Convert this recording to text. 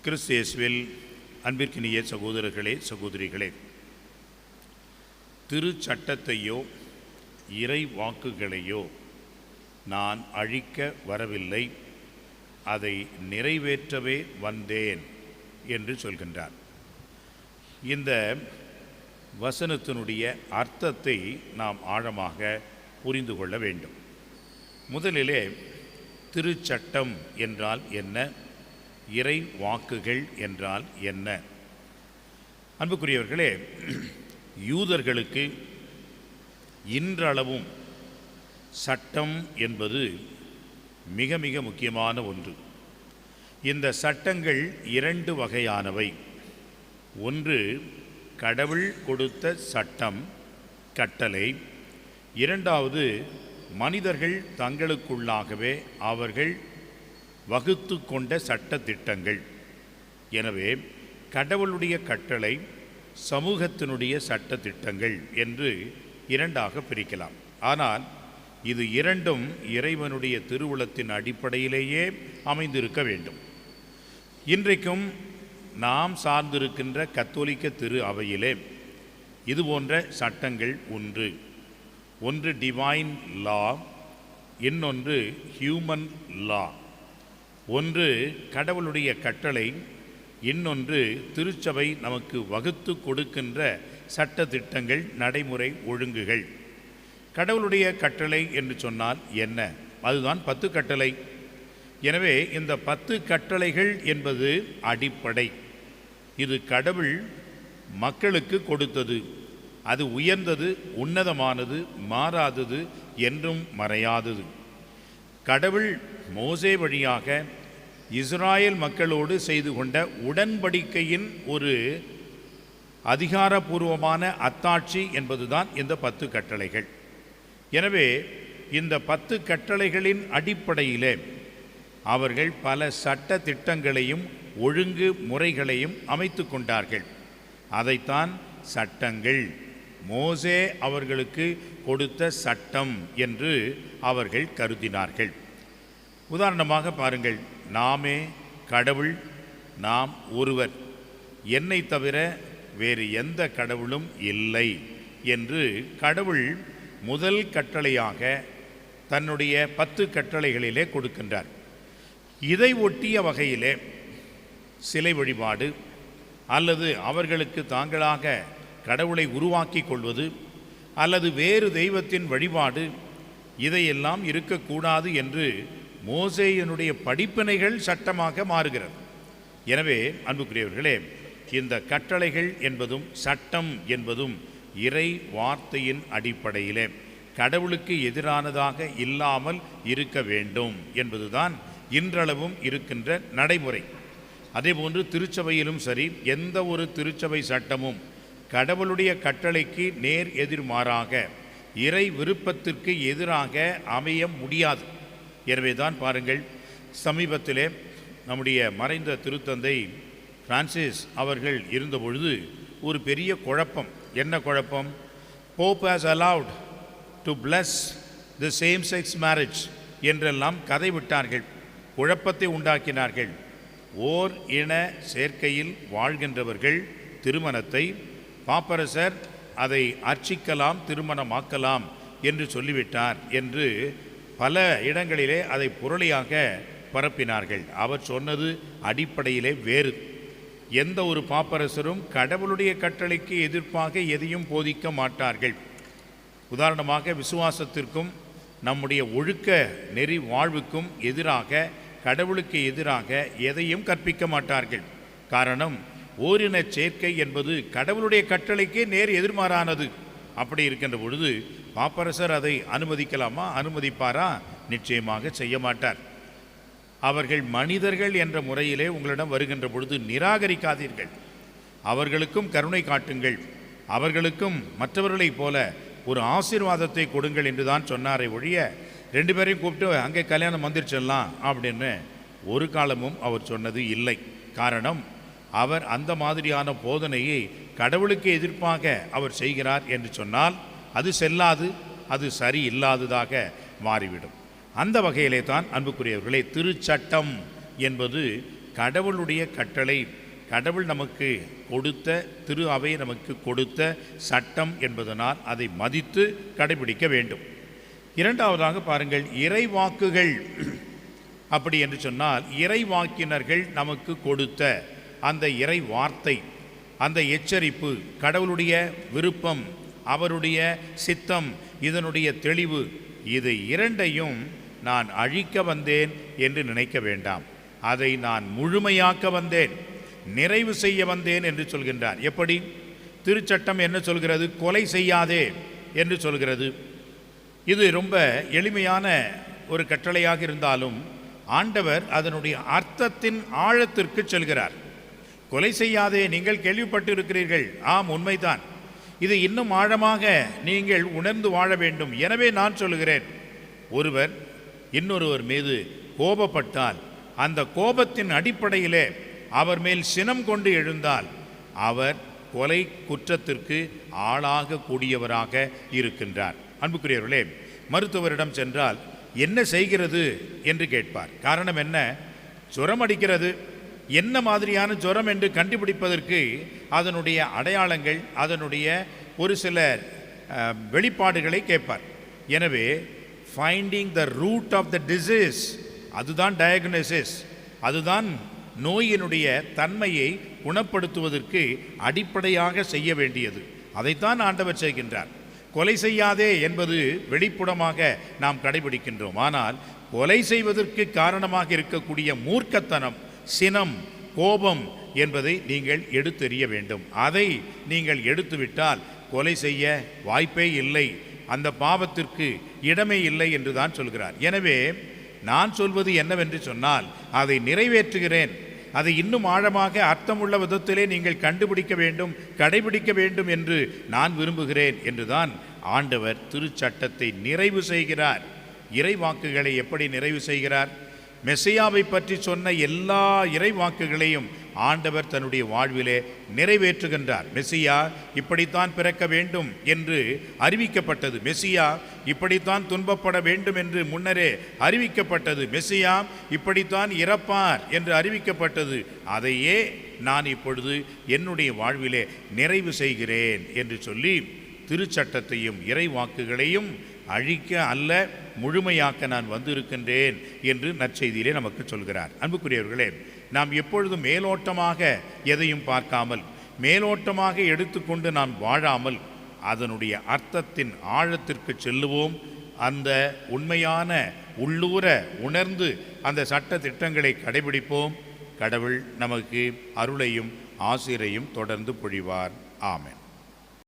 கிறிஸ்து இயேசுவில் அன்பிற்கினிய சகோதரர்களே, சகோதரிகளே, திருச்சட்டத்தையோ இறை வாக்குகளையோ நான் அழிக்க வரவில்லை, அதை நிறைவேற்றவே வந்தேன் என்று சொல்கின்றார். இந்த வசனத்தினுடைய அர்த்தத்தை நாம் ஆழமாக புரிந்து கொள்ள வேண்டும். முதலிலே திருச்சட்டம் என்றால் என்ன, இறை வாக்குகள் என்றால் என்ன? அன்புக்குரியவர்களே, யூதர்களுக்கு இன்றளவும் சட்டம் என்பது மிக மிக முக்கியமான ஒன்று. இந்த சட்டங்கள் இரண்டு வகையானவை. ஒன்று கடவுள் கொடுத்த சட்டம், கட்டளை. இரண்டாவது மனிதர்கள் தங்களுக்குள்ளாகவே அவர்கள் வகுத்து கொண்ட சட்ட திட்டங்கள். எனவே கடவுளுடைய கட்டளை, சமூகத்தினுடைய சட்ட திட்டங்கள் என்று இரண்டாக பிரிக்கலாம். ஆனால் இது இரண்டும் இறைவனுடைய திருவுளத்தின் அடிப்படையிலேயே அமைந்திருக்க வேண்டும். இன்றைக்கும் நாம் சார்ந்திருக்கின்ற கத்தோலிக்க திரு அவையிலே இது போன்ற சட்டங்கள் ஒன்று டிவைன் லா, இன்னொன்று ஹியூமன் லா. ஒன்று கடவுளுடைய கட்டளை, இன்னொன்று திருச்சபை நமக்கு வகுத்து கொடுக்கின்ற சட்ட திட்டங்கள், நடைமுறை ஒழுங்குகள். கடவுளுடைய கட்டளை என்று சொன்னால் என்ன? அதுதான் 10 கட்டளை. எனவே இந்த 10 கட்டளைகள் என்பது அடிப்படை. இது கடவுள் மக்களுக்கு கொடுத்தது. அது உயர்ந்தது, உன்னதமானது, மாறாதது, என்றும் மறையாதது. கடவுள் மோசே வழியாக இஸ்ராயேல் மக்களோடு செய்து கொண்ட உடன்படிக்கையின் ஒரு அதிகாரபூர்வமான அத்தாட்சி என்பதுதான் இந்த 10 கட்டளைகள். எனவே இந்த 10 கட்டளைகளின் அடிப்படையிலே அவர்கள் பல சட்ட திட்டங்களையும் ஒழுங்கு முறைகளையும் அமைத்து கொண்டார்கள். அதைத்தான் சட்டங்கள், மோசே அவர்களுக்கு கொடுத்த சட்டம் என்று அவர்கள் கருதினார்கள். உதாரணமாக பாருங்கள், நாமே கடவுள், நாம் ஒருவர், என்னை தவிர வேறு எந்த கடவுளும் இல்லை என்று கடவுள் முதல் கட்டளையாக தன்னுடைய 10 கட்டளைகளிலே கொடுக்கின்றார். இதை ஒட்டிய வகையிலே சிலை வழிபாடு அல்லது அவர்களுக்கு தாங்களாக கடவுளை உருவாக்கி கொள்வது அல்லது வேறு தெய்வத்தின் வழிபாடு, இதையெல்லாம் இருக்கக்கூடாது என்று மோசேயினுடைய படிப்பினைகள் சட்டமாக மாறுகிறது. எனவே அன்புக்குரியவர்களே, இந்த கட்டளைகள் என்பதும் சட்டம் என்பதும் இறை வார்த்தையின் அடிப்படையிலே கடவுளுக்கு எதிரானதாக இல்லாமல் இருக்க வேண்டும் என்பதுதான் இன்றளவும் இருக்கின்ற நடைமுறை. அதேபோன்று திருச்சபையிலும் சரி, எந்த ஒரு திருச்சபை சட்டமும் கடவுளுடைய கட்டளைக்கு நேர் எதிர்மாறாக, இறை விருப்பத்திற்கு எதிராக அமைய முடியாது. எனவே தான் பாருங்கள், சமீபத்திலே நம்முடைய மறைந்த திருத்தந்தை பிரான்சிஸ் அவர்கள் இருந்தபொழுது ஒரு பெரிய குழப்பம். என்ன குழப்பம்? Pope has allowed to plus the same sex marriage என்றெல்லாம் கதை விட்டார்கள், குழப்பத்தை உண்டாக்கினார்கள். ஓர் இன சேர்க்கையில் வாழ்கின்றவர்கள் திருமணத்தை பாப்பரசர் அதை அர்ச்சிக்கலாம், திருமணமாக்கலாம் என்று சொல்லிவிட்டார் என்று பல இடங்களிலே அதை புரளியாக பரப்பினார்கள். அவர் சொன்னது அடிப்படையிலே வேறு. எந்த ஒரு பாப்பரசரும் கடவுளுடைய கட்டளைக்கு எதிர்ப்பாக எதையும் போதிக்க மாட்டார்கள். உதாரணமாக விசுவாசத்திற்கும் நம்முடைய ஒழுக்க நெறி வாழ்வுக்கும் எதிராக, கடவுளுக்கு எதிராக எதையும் கற்பிக்க மாட்டார்கள். காரணம், ஓரின சேர்க்கை என்பது கடவுளுடைய கட்டளைக்கே நேர் எதிர்மாறானது. அப்படி இருக்கின்ற பொழுது பாப்பரசர் அதை அனுமதிக்கலாமா? அனுமதிப்பாரா? நிச்சயமாக செய்ய மாட்டார். அவர்கள் மனிதர்கள் என்ற முறையிலே உங்களிடம் வருகின்ற பொழுது நிராகரிக்காதீர்கள். அவர்களுக்கும் கருணை காட்டுங்கள், அவர்களுக்கும் மற்றவர்களைப் போல ஒரு ஆசீர்வாதத்தை கொடுங்கள் என்று தான் சொன்னாரே ஒழிய 2 பேரையும் கூப்பிட்டு அங்கே கல்யாணம் வந்துருச்சிடலாம் அப்படின்னு ஒரு காலமும் அவர் சொன்னது இல்லை. காரணம், அவர் அந்த மாதிரியான போதனையை கடவுளுக்கு எதிர்ப்பாக அவர் செய்கிறார் என்று சொன்னால் அது செல்லாது, அது சரி இல்லாததாக மாறிவிடும். அந்த வகையிலே தான் அன்புக்குரியவர்களே, திருச்சட்டம் என்பது கடவுளுடைய கட்டளை, கடவுள் நமக்கு கொடுத்த, திரு அவை நமக்கு கொடுத்த சட்டம் என்பதனால் அதை மதித்து கடைபிடிக்க வேண்டும். இரண்டாவதாக பாருங்கள், இறைவாக்குகள். அப்படி என்று சொன்னால் இறைவாக்கினர்கள் நமக்கு கொடுத்த அந்த இறை வார்த்தை, அந்த எச்சரிப்பு, கடவுளுடைய விருப்பம், அவருடைய சித்தம், இதனுடைய தெளிவு, இது இரண்டையும் நான் அழிக்க வந்தேன் என்று நினைக்க வேண்டாம். அதை நான் முழுமையாக்க வந்தேன், நிறைவு செய்ய வந்தேன் என்று சொல்கின்றார். எப்படி? திருச்சட்டம் என்ன சொல்கிறது? கொலை செய்யாதே என்று சொல்கிறது. இது ரொம்ப எளிமையான ஒரு கட்டளையாக இருந்தாலும் ஆண்டவர் அதனுடைய அர்த்தத்தின் ஆழத்திற்கு செல்கிறார். கொலை செய்யாதே, நீங்கள் கேள்விப்பட்டு இருக்கிறீர்கள், ஆம் உண்மைதான். இது இன்னும் ஆழமாக நீங்கள் உணர்ந்து வாழ வேண்டும். எனவே நான் சொல்கிறேன், ஒருவர் இன்னொருவர் மீது கோபப்பட்டால் அந்த கோபத்தின் அடிப்படையிலே அவர் மேல் சினம் கொண்டு எழுந்தால் அவர் கொலை குற்றத்திற்கு ஆளாக கூடியவராக இருக்கின்றார். அன்புக்குரியவர்களே, மருத்துவரிடம் சென்றால் என்ன செய்கிறது என்று கேட்பார். காரணம் என்ன? ஜுரம் அடிக்கிறது. என்ன மாதிரியான ஜுரம் என்று கண்டுபிடிப்பதற்கு அதனுடைய அடையாளங்கள், அதனுடைய ஒரு சில வெளிப்பாடுகளை கேட்பார். எனவே finding the root of the disease, அதுதான் டயக்னோசிஸ், அதுதான் நோயினுடைய தன்மையை குணப்படுத்துவதற்கு அடிப்படையாக செய்ய வேண்டியது. அதைத்தான் ஆண்டவர் செய்கின்றார். கொலை செய்யாதே என்பது வெளிப்புறமாக நாம் கடைபிடிக்கின்றோம். ஆனால் கொலை செய்வதற்கு காரணமாக இருக்கக்கூடிய மூர்க்கத்தனம், சினம், கோபம் என்பதை நீங்கள் எடுத்தெறிய வேண்டும். அதை நீங்கள் எடுத்துவிட்டால் கொலை செய்ய வாய்ப்பே இல்லை, அந்த பாவத்திற்கு இடமே இல்லை என்று தான் சொல்கிறார். எனவே நான் சொல்வது என்னவென்று சொன்னால், அதை நிறைவேற்றுகிறேன், அதை இன்னும் ஆழமாக அர்த்தமுள்ள விதத்திலே நீங்கள் கண்டுபிடிக்க வேண்டும், கடைபிடிக்க வேண்டும் என்று நான் விரும்புகிறேன் என்றுதான் ஆண்டவர் திருச்சட்டத்தை நிறைவு செய்கிறார். இறைவாக்குகளை எப்படி நிறைவு செய்கிறார்? மெசியாவை பற்றி சொன்ன எல்லா இறைவாக்குகளையும் ஆண்டவர் தன்னுடைய வாழ்விலே நிறைவேற்றுகின்றார். மெசியா இப்படித்தான் பிறக்க வேண்டும் என்று அறிவிக்கப்பட்டது. மெசியா இப்படித்தான் துன்பப்பட வேண்டும் என்று முன்னரே அறிவிக்கப்பட்டது. மெசியா இப்படித்தான் இறப்பார் என்று அறிவிக்கப்பட்டது. அதையே நான் இப்பொழுது என்னுடைய வாழ்விலே நிறைவு செய்கிறேன் என்று சொல்லி திருச்சட்டத்தையும் இறைவாக்குகளையும் அழிக்க அல்ல, முழுமையாக்க நான் வந்திருக்கின்றேன் என்று நற்செய்தியிலே நமக்கு சொல்கிறார். அன்புக்குரியவர்களே, நாம் எப்பொழுதும் மேலோட்டமாக எதையும் பார்க்காமல், மேலோட்டமாக எடுத்துக்கொண்டு நாம் வாழாமல் அதனுடைய அர்த்தத்தின் ஆழத்திற்கு செல்லுவோம். அந்த உண்மையான உள்ளூர உணர்ந்து அந்த சட்ட திட்டங்களை கடைபிடிப்போம். கடவுள் நமக்கு அருளையும் ஆசிரையும் தொடர்ந்து பொழிவார். ஆமென்.